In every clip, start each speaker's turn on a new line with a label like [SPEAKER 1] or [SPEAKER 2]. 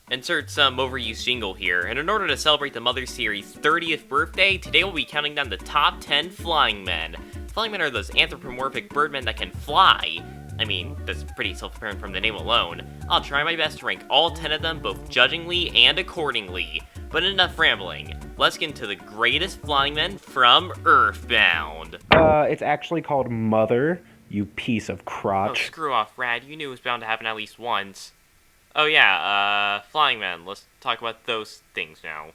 [SPEAKER 1] Insert some overused jingle here, and in order to celebrate the Mother series' 30th birthday, today we'll be counting down the top 10 flying men. Flying men are those anthropomorphic birdmen that can fly. I mean, that's pretty self-apparent from the name alone. I'll try my best to rank all 10 of them both judgingly and accordingly. But enough rambling, let's get into the greatest flying men from Earthbound.
[SPEAKER 2] It's actually called Mother, you piece of crotch.
[SPEAKER 1] Oh, screw off, Rad, you knew it was bound to happen at least once. Oh yeah, flying men, let's talk about those things now.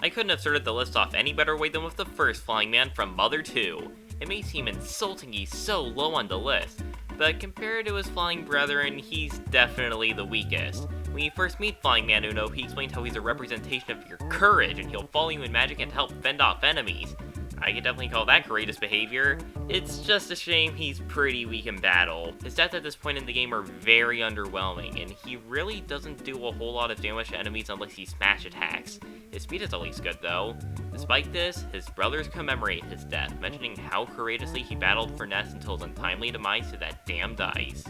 [SPEAKER 1] I couldn't have started the list off any better way than with the first flying man from Mother 2. It may seem insulting he's so low on the list, but compared to his flying brethren, he's definitely the weakest. When you first meet Flying Man Uno, he explains how he's a representation of your courage and he'll follow you in magic and help fend off enemies. I could definitely call that courageous behavior. It's just a shame he's pretty weak in battle. His stats at this point in the game are very underwhelming, and he really doesn't do a whole lot of damage to enemies unless he smash attacks. His speed is at least good though. Despite this, his brothers commemorate his death, mentioning how courageously he battled for Ness until his untimely demise to that damn dice.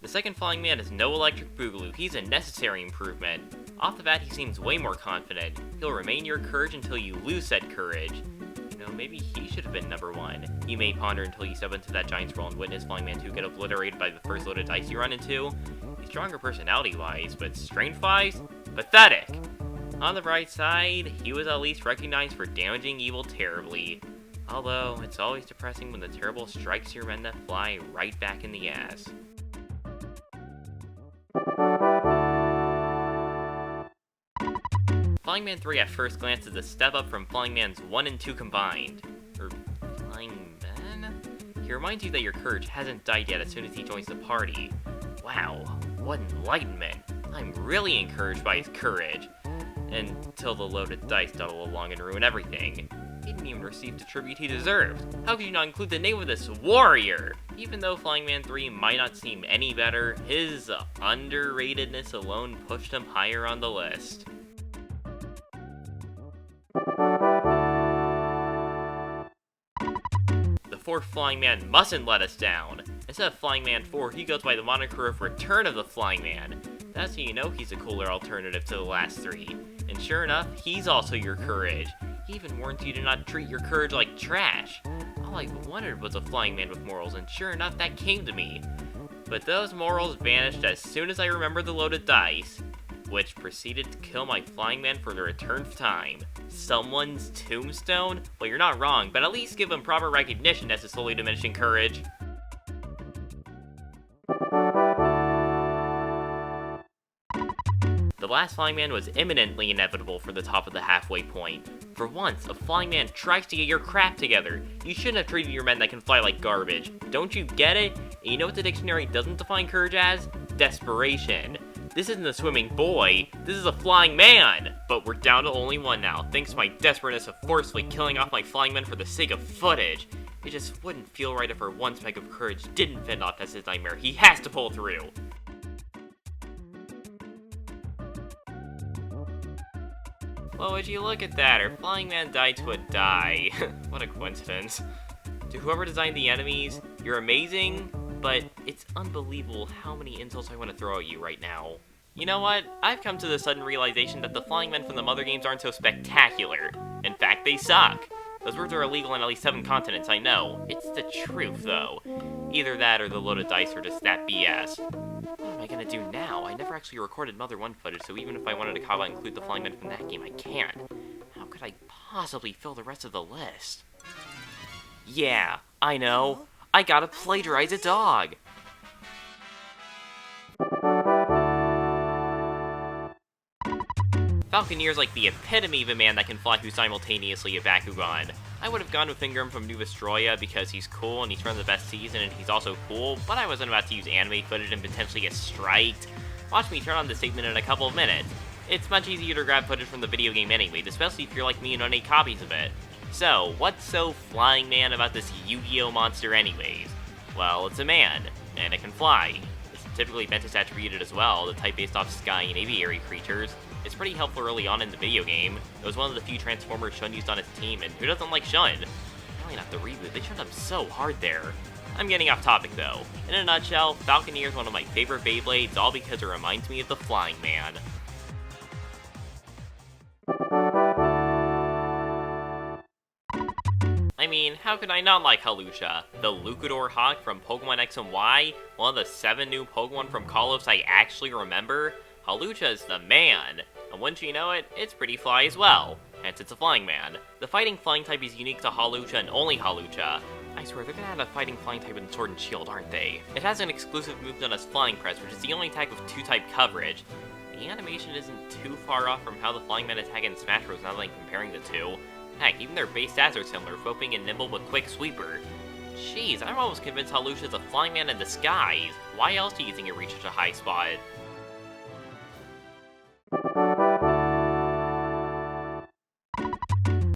[SPEAKER 1] The second flying man is no electric boogaloo, he's a necessary improvement. Off the bat, he seems way more confident. He'll remain your courage until you lose said courage. You know, maybe he should have been number 1. You may ponder until you step into that giant's role and witness Flying Man 2 get obliterated by the first loaded dice you run into. He's stronger personality-wise, but strength-wise, pathetic. On the bright side, he was at least recognized for damaging evil terribly. Although, it's always depressing when the terrible strikes your men that fly right back in the ass. Flying Man 3 at first glance is a step up from Flying Man's 1 and 2 combined. Or Flying Man? He reminds you that your courage hasn't died yet as soon as he joins the party. Wow, what enlightenment. I'm really encouraged by his courage. Until the loaded dice dawdle along and ruin everything. He didn't even receive the tribute he deserved. How could you not include the name of this warrior? Even though Flying Man 3 might not seem any better, his underratedness alone pushed him higher on the list. The fourth Flying Man mustn't let us down. Instead of Flying Man 4, he goes by the moniker of Return of the Flying Man. That's how you know he's a cooler alternative to the last 3. And sure enough, he's also your courage. He even warns you to not treat your courage like trash. All I wanted was a flying man with morals, and sure enough, that came to me. But those morals vanished as soon as I remembered the loaded dice, which proceeded to kill my flying man for the returnth time. Someone's tombstone? Well, you're not wrong, but at least give him proper recognition as his slowly diminishing courage. The last flying man was imminently inevitable for the top of the halfway point. For once, a flying man tries to get your crap together. You shouldn't have treated your men that can fly like garbage. Don't you get it? And you know what the dictionary doesn't define courage as? Desperation. This isn't a swimming boy, this is a flying man! But we're down to only 1 now, thanks to my desperateness of forcefully killing off my flying men for the sake of footage. It just wouldn't feel right if our one spike of courage didn't fend off as his nightmare. He has to pull through! Well, would you look at that, our flying man died to a die. What a coincidence. To whoever designed the enemies, you're amazing, but it's unbelievable how many insults I want to throw at you right now. You know what? I've come to the sudden realization that the flying men from the Mother games aren't so spectacular. In fact, they suck. Those words are illegal on at least 7 continents, I know. It's the truth, though. Either that or the loaded dice are just that BS. What am I gonna do now? I never actually recorded Mother 1 footage, so even if I wanted to call out and include the flying men from that game, I can't. How could I possibly fill the rest of the list? Yeah, I know. I gotta plagiarize a dog! Falconeer's like the epitome of a man that can fly who's simultaneously a Bakugan. I would have gone with Ingram from New Vestroia because he's cool and he's from the best season and he's also cool, but I wasn't about to use anime footage and potentially get striked. Watch me turn on this statement in a couple of minutes. It's much easier to grab footage from the video game anyways, especially if you're like me and own 8 copies of it. So, what's so flying man about this Yu-Gi-Oh monster anyways? Well, it's a man, and it can fly. It's typically Ventus attributed as well, the type based off sky and aviary creatures. It's pretty helpful early on in the video game. It was one of the few Transformers Shun used on his team, and who doesn't like Shun? Definitely not the reboot, they tried him so hard there. I'm getting off topic though. In a nutshell, Falconeer is one of my favorite Beyblades, all because it reminds me of the Flying Man. I mean, how could I not like Hawlucha? The Lucador Hawk from Pokemon X and Y, one of the 7 new Pokemon from Kalos I actually remember. Hawlucha is the man, and wouldn't you know it, it's pretty fly as well, hence it's a Flying Man. The fighting flying type is unique to Hawlucha and only Hawlucha. I swear, they're gonna add a fighting flying type in Sword and Shield, aren't they? It has an exclusive move known as Flying Press, which is the only type with 2-type coverage. The animation isn't too far off from how the Flying Man attack in Smash Bros. Now that I'm comparing the two. Heck, even their base stats are similar, Flipping and Nimble with Quick Sweeper. Jeez, I'm almost convinced Hawlucha is a Flying Man in disguise. Why else do you think it reached such a high spot?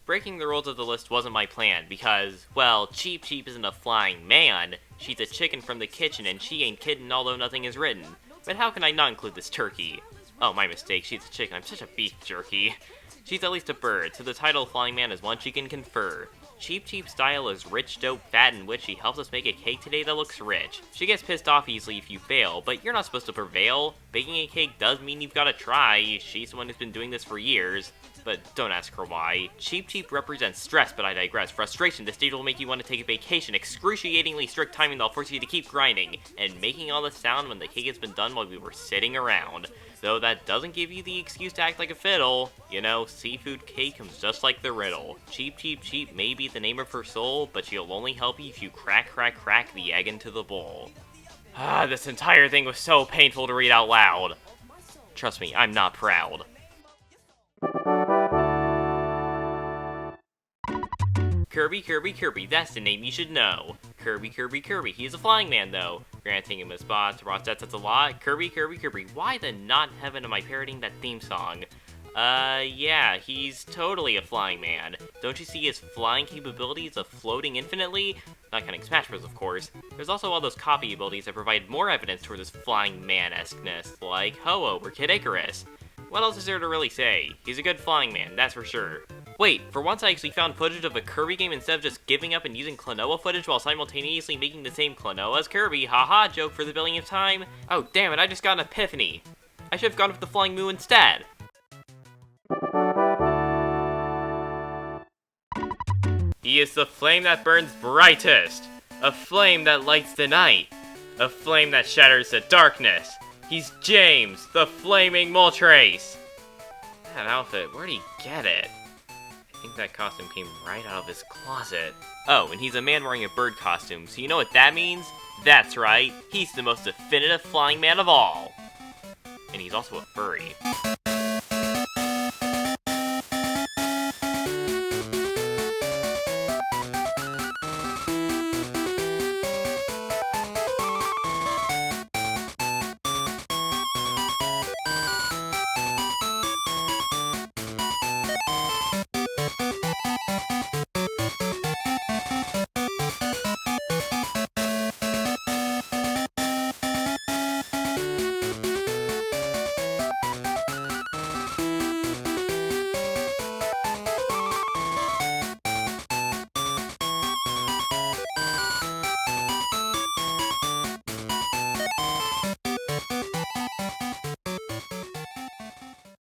[SPEAKER 1] Breaking the rules of the list wasn't my plan, because, well, Cheep Cheep isn't a flying man, she's a chicken from the kitchen and she ain't kiddin' although nothing is written. But how can I not include this turkey? Oh, my mistake, she's a chicken, I'm such a beef jerky. She's at least a bird, so the title Flying Man is one she can confer. Cheep Cheep's style is rich, dope, fat, and witchy helps us make a cake today that looks rich. She gets pissed off easily if you fail, but you're not supposed to prevail. Baking a cake does mean you've gotta try, she's the one who's been doing this for years. But don't ask her why. Cheep Cheep represents stress, but I digress. Frustration, this stage will make you want to take a vacation. Excruciatingly strict timing that'll force you to keep grinding. And making all the sound when the cake has been done while we were sitting around. Though that doesn't give you the excuse to act like a fiddle. You know, seafood cake comes just like the riddle. Cheep Cheep Cheep may be the name of her soul, but she'll only help you if you crack the egg into the bowl. Ah, this entire thing was so painful to read out loud. Trust me, I'm not proud. Kirby, that's the name you should know. Kirby, he's a flying man though. Granting him a spot to Ross, that's a lot. Kirby, why the not heaven am I parroting that theme song? Yeah, he's totally a flying man. Don't you see his flying capabilities of floating infinitely? Not counting Smash Bros, of course. There's also all those copy abilities that provide more evidence toward his flying man-esqueness, like Ho-Oh or Kid Icarus. What else is there to really say? He's a good flying man, that's for sure. Wait, for once I actually found footage of a Kirby game instead of just giving up and using Klonoa footage while simultaneously making the same Klonoa as Kirby. Haha, joke for the billionth time. Oh, damn it, I just got an epiphany. I should have gone with the Flying Moo instead. He is the flame that burns brightest. A flame that lights the night. A flame that shatters the darkness. He's James, the Flaming Moltres. That outfit, where'd he get it? I think that costume came right out of his closet. Oh, and he's a man wearing a bird costume, so you know what that means? That's right, he's the most definitive flying man of all. And he's also a furry.